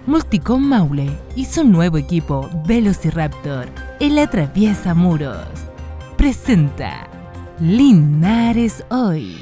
Multicom Maule y su nuevo equipo Velociraptor, el atraviesa muros, presenta Linares Hoy.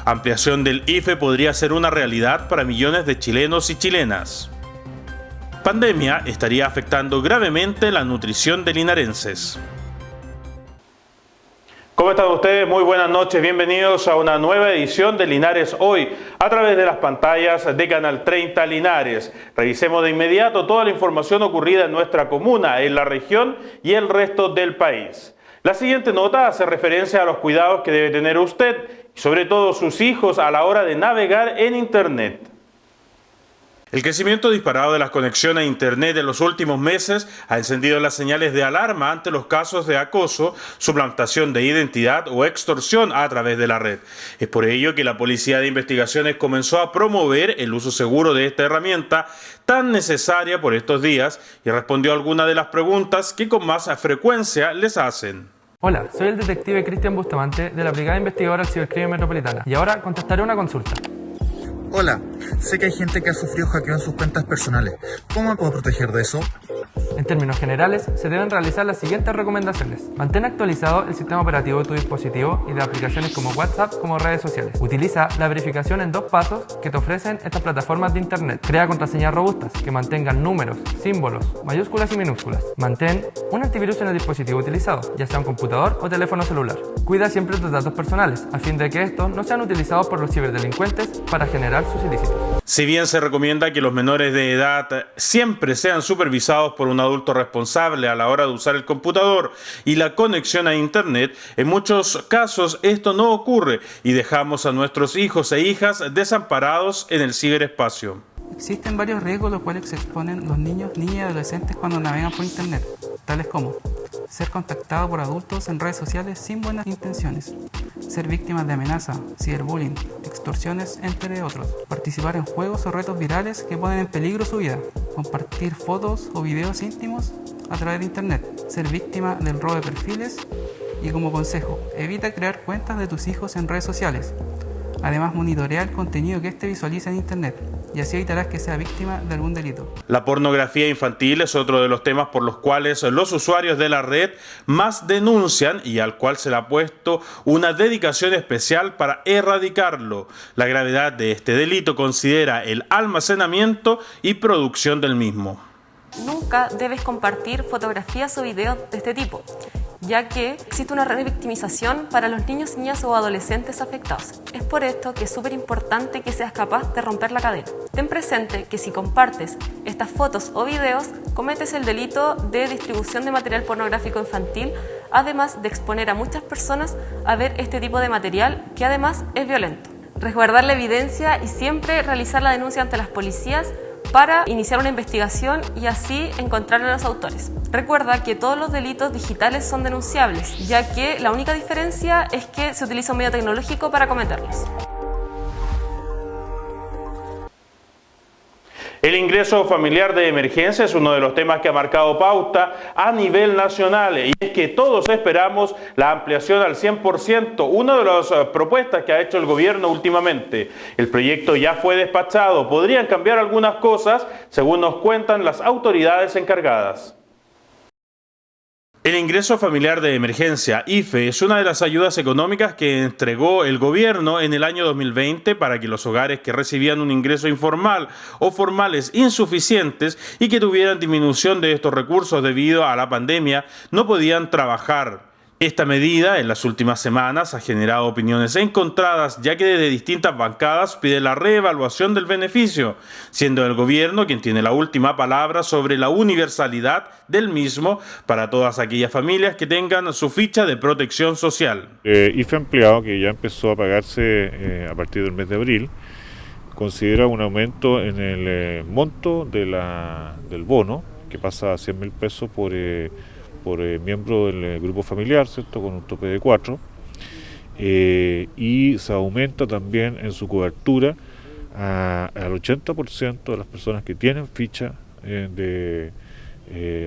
Ampliación del IFE podría ser una realidad para millones de chilenos y chilenas. Pandemia estaría afectando gravemente la nutrición de linarenses. ¿Cómo están ustedes? Muy buenas noches, bienvenidos a una nueva edición de Linares Hoy a través de las pantallas de Canal 30 Linares. Revisemos de inmediato toda la información ocurrida en nuestra comuna, en la región y el resto del país. La siguiente nota hace referencia a los cuidados que debe tener usted y sobre todo sus hijos a la hora de navegar en Internet. El crecimiento disparado de las conexiones a Internet en los últimos meses ha encendido las señales de alarma ante los casos de acoso, suplantación de identidad o extorsión a través de la red. Es por ello que la Policía de Investigaciones comenzó a promover el uso seguro de esta herramienta tan necesaria por estos días y respondió a algunas de las preguntas que con más frecuencia les hacen. Hola, soy el detective Cristian Bustamante de la Brigada Investigadora del Cibercrimen Metropolitana y ahora contestaré una consulta. Hola, sé que hay gente que ha sufrido hackeo en sus cuentas personales. ¿Cómo me puedo proteger de eso? En términos generales, se deben realizar las siguientes recomendaciones. Mantén actualizado el sistema operativo de tu dispositivo y de aplicaciones como WhatsApp como redes sociales. Utiliza la verificación en 2 pasos que te ofrecen estas plataformas de Internet. Crea contraseñas robustas que mantengan números, símbolos, mayúsculas y minúsculas. Mantén un antivirus en el dispositivo utilizado, ya sea un computador o teléfono celular. Cuida siempre tus datos personales, a fin de que estos no sean utilizados por los ciberdelincuentes para generar sus ilícitos. Si bien se recomienda que los menores de edad siempre sean supervisados por un adulto responsable a la hora de usar el computador y la conexión a Internet, en muchos casos esto no ocurre y dejamos a nuestros hijos e hijas desamparados en el ciberespacio. Existen varios riesgos los cuales se exponen los niños, niñas y adolescentes cuando navegan por Internet, tales como ser contactado por adultos en redes sociales sin buenas intenciones, ser víctimas de amenaza, ciberbullying, extorsiones, entre otros, participar en juegos o retos virales que ponen en peligro su vida, compartir fotos o videos íntimos a través de Internet, ser víctima del robo de perfiles y, como consejo, evita crear cuentas de tus hijos en redes sociales. Además, monitorea el contenido que éste visualiza en Internet y así evitarás que sea víctima de algún delito. La pornografía infantil es otro de los temas por los cuales los usuarios de la red más denuncian y al cual se le ha puesto una dedicación especial para erradicarlo. La gravedad de este delito considera el almacenamiento y producción del mismo. Nunca debes compartir fotografías o videos de este tipo, ya que existe una revictimización para los niños, niñas o adolescentes afectados. Es por esto que es súper importante que seas capaz de romper la cadena. Ten presente que si compartes estas fotos o videos, cometes el delito de distribución de material pornográfico infantil, además de exponer a muchas personas a ver este tipo de material, que además es violento. Resguardar la evidencia y siempre realizar la denuncia ante las policías para iniciar una investigación y así encontrar a los autores. Recuerda que todos los delitos digitales son denunciables, ya que la única diferencia es que se utiliza un medio tecnológico para cometerlos. El ingreso familiar de emergencia es uno de los temas que ha marcado pauta a nivel nacional y es que todos esperamos la ampliación al 100%, una de las propuestas que ha hecho el gobierno últimamente. El proyecto ya fue despachado, podrían cambiar algunas cosas según nos cuentan las autoridades encargadas. El ingreso familiar de emergencia, IFE, es una de las ayudas económicas que entregó el gobierno en el año 2020 para que los hogares que recibían un ingreso informal o formales insuficientes y que tuvieran disminución de estos recursos debido a la pandemia no podían trabajar. Esta medida en las últimas semanas ha generado opiniones encontradas, ya que desde distintas bancadas pide la reevaluación del beneficio, siendo el gobierno quien tiene la última palabra sobre la universalidad del mismo para todas aquellas familias que tengan su ficha de protección social. IFE ampliado, que ya empezó a pagarse a partir del mes de abril, considera un aumento en el monto del bono, que pasa a 100.000 pesos por miembro del grupo familiar, ¿cierto?, con un tope de 4, y se aumenta también en su cobertura al 80% de las personas que tienen ficha de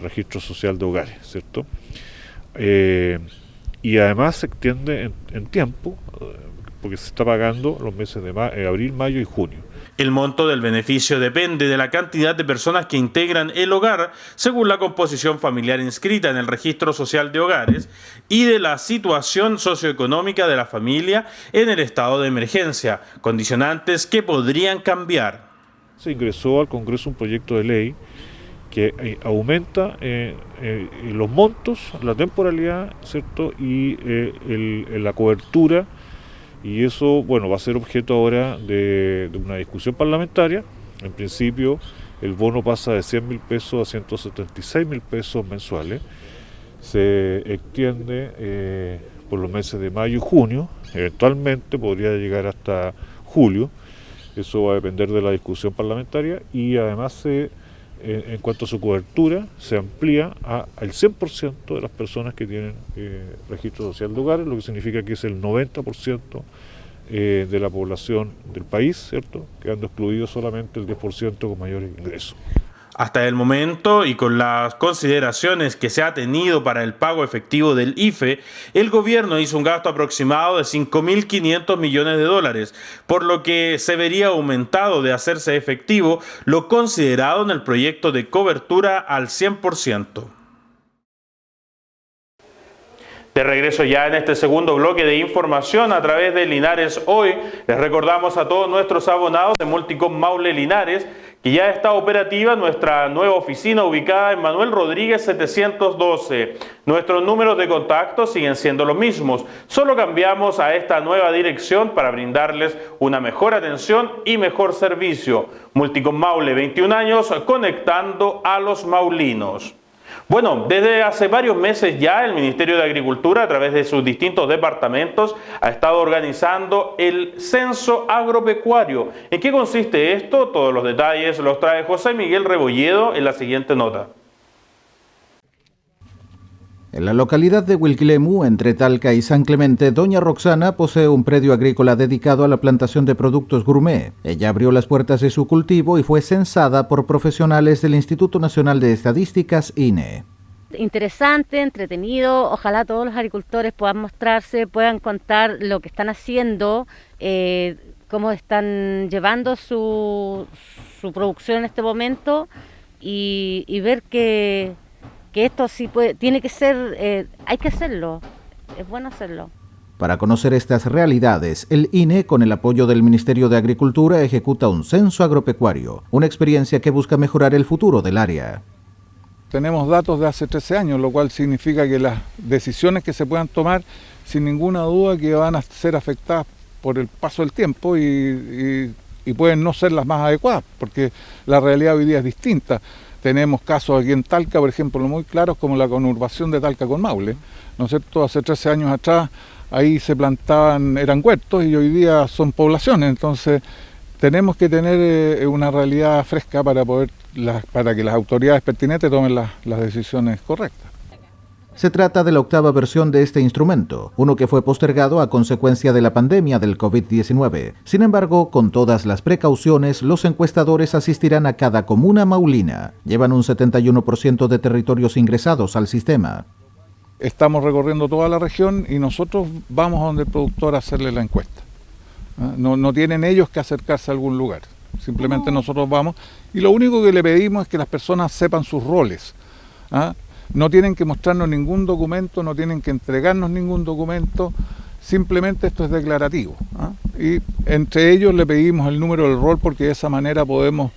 registro social de hogares, ¿cierto? y además se extiende en tiempo, porque se está pagando los meses de abril, mayo y junio. El monto del beneficio depende de la cantidad de personas que integran el hogar según la composición familiar inscrita en el Registro Social de Hogares y de la situación socioeconómica de la familia en el estado de emergencia, condicionantes que podrían cambiar. Se ingresó al Congreso un proyecto de ley que aumenta los montos, la temporalidad, ¿cierto? Y la cobertura. Y eso, bueno, va a ser objeto ahora de una discusión parlamentaria. En principio, el bono pasa de 100.000 pesos a 176.000 pesos mensuales. Se extiende por los meses de mayo y junio. Eventualmente podría llegar hasta julio. Eso va a depender de la discusión parlamentaria. Y además, en cuanto a su cobertura, se amplía al 100% de las personas que tienen registro social de hogares, lo que significa que es el 90% de la población del país, ¿cierto? Quedando excluido solamente el 10% con mayores ingresos. Hasta el momento, y con las consideraciones que se ha tenido para el pago efectivo del IFE, el gobierno hizo un gasto aproximado de 5.500 millones de dólares, por lo que se vería aumentado de hacerse efectivo lo considerado en el proyecto de cobertura al 100%. De regreso ya en este segundo bloque de información a través de Linares Hoy, les recordamos a todos nuestros abonados de Multicom Maule Linares que ya está operativa nuestra nueva oficina ubicada en Manuel Rodríguez 712. Nuestros números de contacto siguen siendo los mismos, solo cambiamos a esta nueva dirección para brindarles una mejor atención y mejor servicio. Multicom Maule, 21 años conectando a los maulinos. Bueno, desde hace varios meses ya el Ministerio de Agricultura, a través de sus distintos departamentos, ha estado organizando el Censo Agropecuario. ¿En qué consiste esto? Todos los detalles los trae José Miguel Rebolledo en la siguiente nota. En la localidad de Huilquilemu, entre Talca y San Clemente, doña Roxana posee un predio agrícola dedicado a la plantación de productos gourmet. Ella abrió las puertas de su cultivo y fue censada por profesionales del Instituto Nacional de Estadísticas, INE. Interesante, entretenido, ojalá todos los agricultores puedan mostrarse, puedan contar lo que están haciendo, cómo están llevando su producción en este momento y ver que esto sí tiene que ser, hay que hacerlo, es bueno hacerlo. Para conocer estas realidades, el INE, con el apoyo del Ministerio de Agricultura, ejecuta un censo agropecuario, una experiencia que busca mejorar el futuro del área. Tenemos datos de hace 13 años, lo cual significa que las decisiones que se puedan tomar, sin ninguna duda que van a ser afectadas por el paso del tiempo y pueden no ser las más adecuadas, porque la realidad hoy día es distinta. Tenemos casos aquí en Talca, por ejemplo, muy claros como la conurbación de Talca con Maule, ¿no es cierto? Hace 13 años atrás ahí se plantaban, eran huertos y hoy día son poblaciones, entonces tenemos que tener una realidad fresca para que las autoridades pertinentes tomen las decisiones correctas. Se trata de la octava versión de este instrumento, uno que fue postergado a consecuencia de la pandemia del COVID-19. Sin embargo, con todas las precauciones, los encuestadores asistirán a cada comuna maulina. Llevan un 71% de territorios ingresados al sistema. Estamos recorriendo toda la región y nosotros vamos a donde el productor a hacerle la encuesta. No tienen ellos que acercarse a algún lugar. Simplemente nosotros vamos y lo único que le pedimos es que las personas sepan sus roles. No tienen que mostrarnos ningún documento, no tienen que entregarnos ningún documento, simplemente esto es declarativo. Y entre ellos le pedimos el número del rol porque de esa manera podemos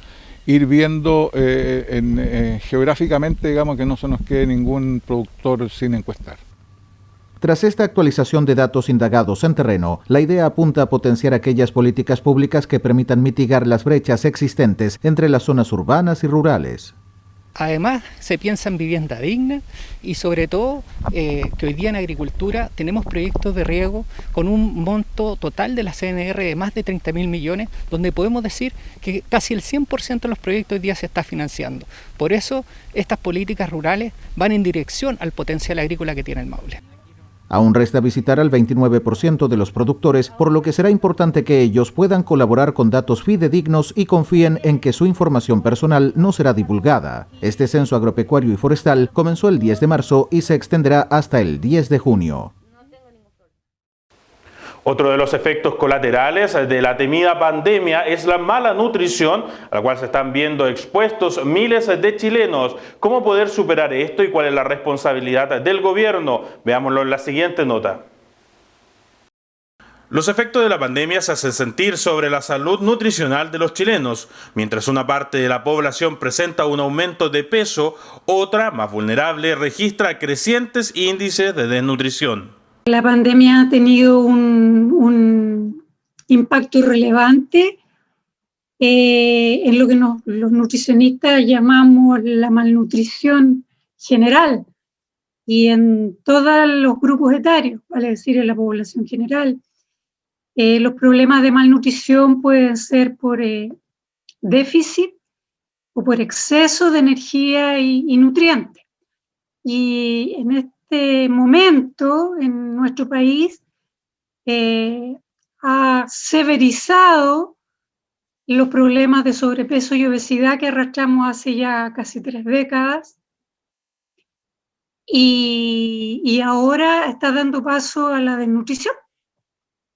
ir viendo geográficamente, digamos, que no se nos quede ningún productor sin encuestar. Tras esta actualización de datos indagados en terreno, la idea apunta a potenciar aquellas políticas públicas que permitan mitigar las brechas existentes entre las zonas urbanas y rurales. Además, se piensa en vivienda digna y sobre todo que hoy día en agricultura tenemos proyectos de riego con un monto total de la CNR de más de 30.000 millones, donde podemos decir que casi el 100% de los proyectos hoy día se está financiando. Por eso, estas políticas rurales van en dirección al potencial agrícola que tiene el Maule. Aún resta visitar al 29% de los productores, por lo que será importante que ellos puedan colaborar con datos fidedignos y confíen en que su información personal no será divulgada. Este censo agropecuario y forestal comenzó el 10 de marzo y se extenderá hasta el 10 de junio. Otro de los efectos colaterales de la temida pandemia es la mala nutrición, a la cual se están viendo expuestos miles de chilenos. ¿Cómo poder superar esto y cuál es la responsabilidad del gobierno? Veámoslo en la siguiente nota. Los efectos de la pandemia se hacen sentir sobre la salud nutricional de los chilenos. Mientras una parte de la población presenta un aumento de peso, otra, más vulnerable, registra crecientes índices de desnutrición. La pandemia ha tenido un impacto relevante en lo que los nutricionistas llamamos la malnutrición general y en todos los grupos etarios, vale decir, en la población general. Los problemas de malnutrición pueden ser por déficit o por exceso de energía y nutrientes. Y en este momento, en nuestro país, ha severizado los problemas de sobrepeso y obesidad que arrastramos hace ya casi 3 décadas. Y ahora está dando paso a la desnutrición,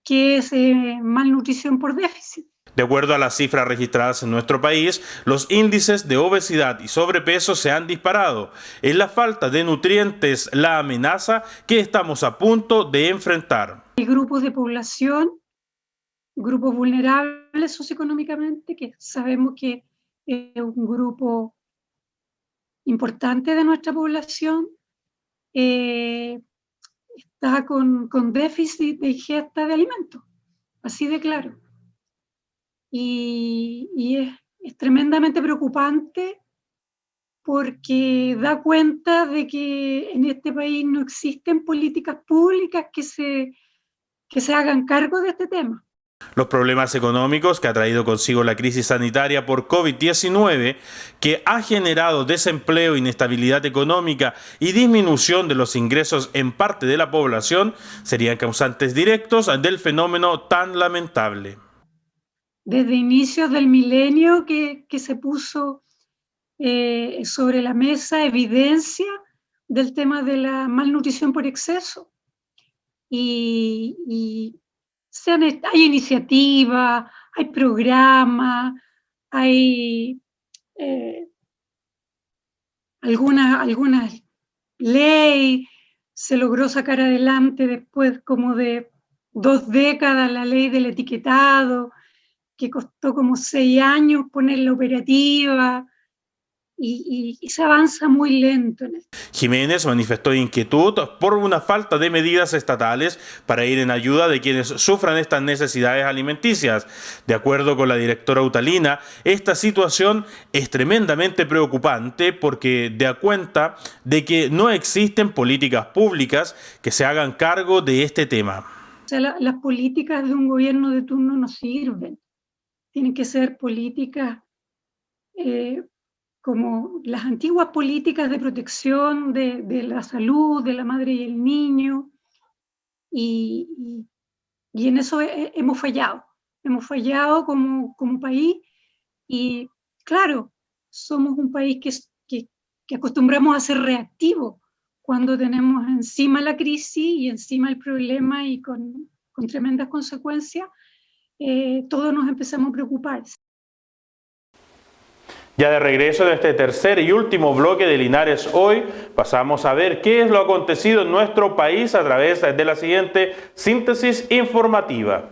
que es malnutrición por déficit. De acuerdo a las cifras registradas en nuestro país, los índices de obesidad y sobrepeso se han disparado. Es la falta de nutrientes la amenaza que estamos a punto de enfrentar. Hay grupos de población, grupos vulnerables socioeconómicamente, que sabemos que es un grupo importante de nuestra población, está con déficit de ingesta de alimentos, así de claro. Y es tremendamente preocupante porque da cuenta de que en este país no existen políticas públicas que se hagan cargo de este tema. Los problemas económicos que ha traído consigo la crisis sanitaria por COVID-19, que ha generado desempleo, inestabilidad económica y disminución de los ingresos en parte de la población, serían causantes directos del fenómeno tan lamentable. Desde inicios del milenio que se puso sobre la mesa evidencia del tema de la malnutrición por exceso. Hay iniciativas, hay programas, hay algunas leyes. Se logró sacar adelante después como de 2 décadas la ley del etiquetado, que costó como 6 años ponerla operativa. Y se avanza muy lento en esto. Jiménez manifestó inquietud por una falta de medidas estatales para ir en ayuda de quienes sufran estas necesidades alimenticias. De acuerdo con la directora Utalina, esta situación es tremendamente preocupante porque da cuenta de que no existen políticas públicas que se hagan cargo de este tema. O sea, las políticas de un gobierno de turno no sirven. Tienen que ser políticas como las antiguas políticas de protección de la salud, de la madre y el niño, y en eso hemos fallado como país, y claro, somos un país que acostumbramos a ser reactivos cuando tenemos encima la crisis y encima el problema y con tremendas consecuencias, todos nos empezamos a preocupar. Ya de regreso en este tercer y último bloque de Linares Hoy, pasamos a ver qué es lo acontecido en nuestro país a través de la siguiente síntesis informativa.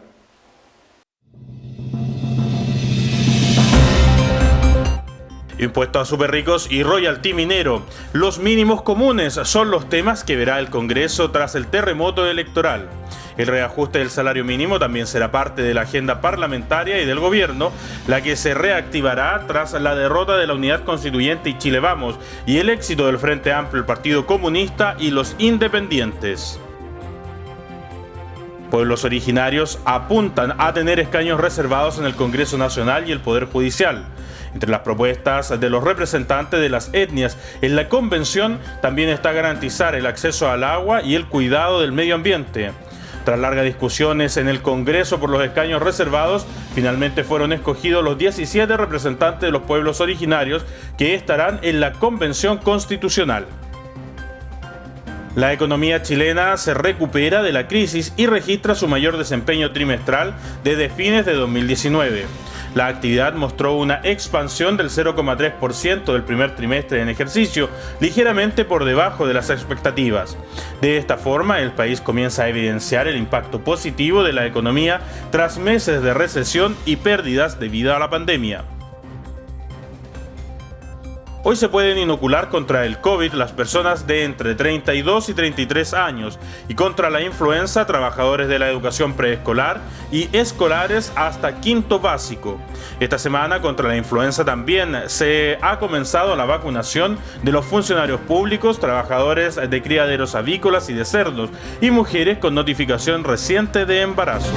Impuesto a superricos y royalty minero. Los mínimos comunes son los temas que verá el Congreso tras el terremoto electoral. El reajuste del salario mínimo también será parte de la agenda parlamentaria y del gobierno, la que se reactivará tras la derrota de la Unidad Constituyente y Chile Vamos y el éxito del Frente Amplio, el Partido Comunista y los independientes. Pueblos originarios apuntan a tener escaños reservados en el Congreso Nacional y el Poder Judicial. Entre las propuestas de los representantes de las etnias en la convención también está garantizar el acceso al agua y el cuidado del medio ambiente. Tras largas discusiones en el Congreso por los escaños reservados, finalmente fueron escogidos los 17 representantes de los pueblos originarios que estarán en la Convención Constitucional. La economía chilena se recupera de la crisis y registra su mayor desempeño trimestral desde fines de 2019. La actividad mostró una expansión del 0,3% del primer trimestre en ejercicio, ligeramente por debajo de las expectativas. De esta forma, el país comienza a evidenciar el impacto positivo de la economía tras meses de recesión y pérdidas debido a la pandemia. Hoy se pueden inocular contra el COVID las personas de entre 32 y 33 años y contra la influenza trabajadores de la educación preescolar y escolares hasta quinto básico. Esta semana contra la influenza también se ha comenzado la vacunación de los funcionarios públicos, trabajadores de criaderos avícolas y de cerdos y mujeres con notificación reciente de embarazo.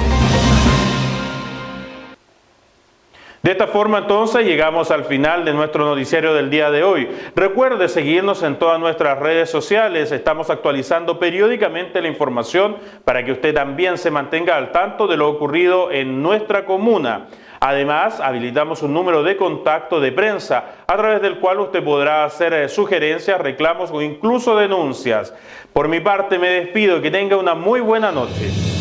De esta forma entonces llegamos al final de nuestro noticiario del día de hoy. Recuerde seguirnos en todas nuestras redes sociales, estamos actualizando periódicamente la información para que usted también se mantenga al tanto de lo ocurrido en nuestra comuna. Además, habilitamos un número de contacto de prensa a través del cual usted podrá hacer sugerencias, reclamos o incluso denuncias. Por mi parte me despido, que tenga una muy buena noche.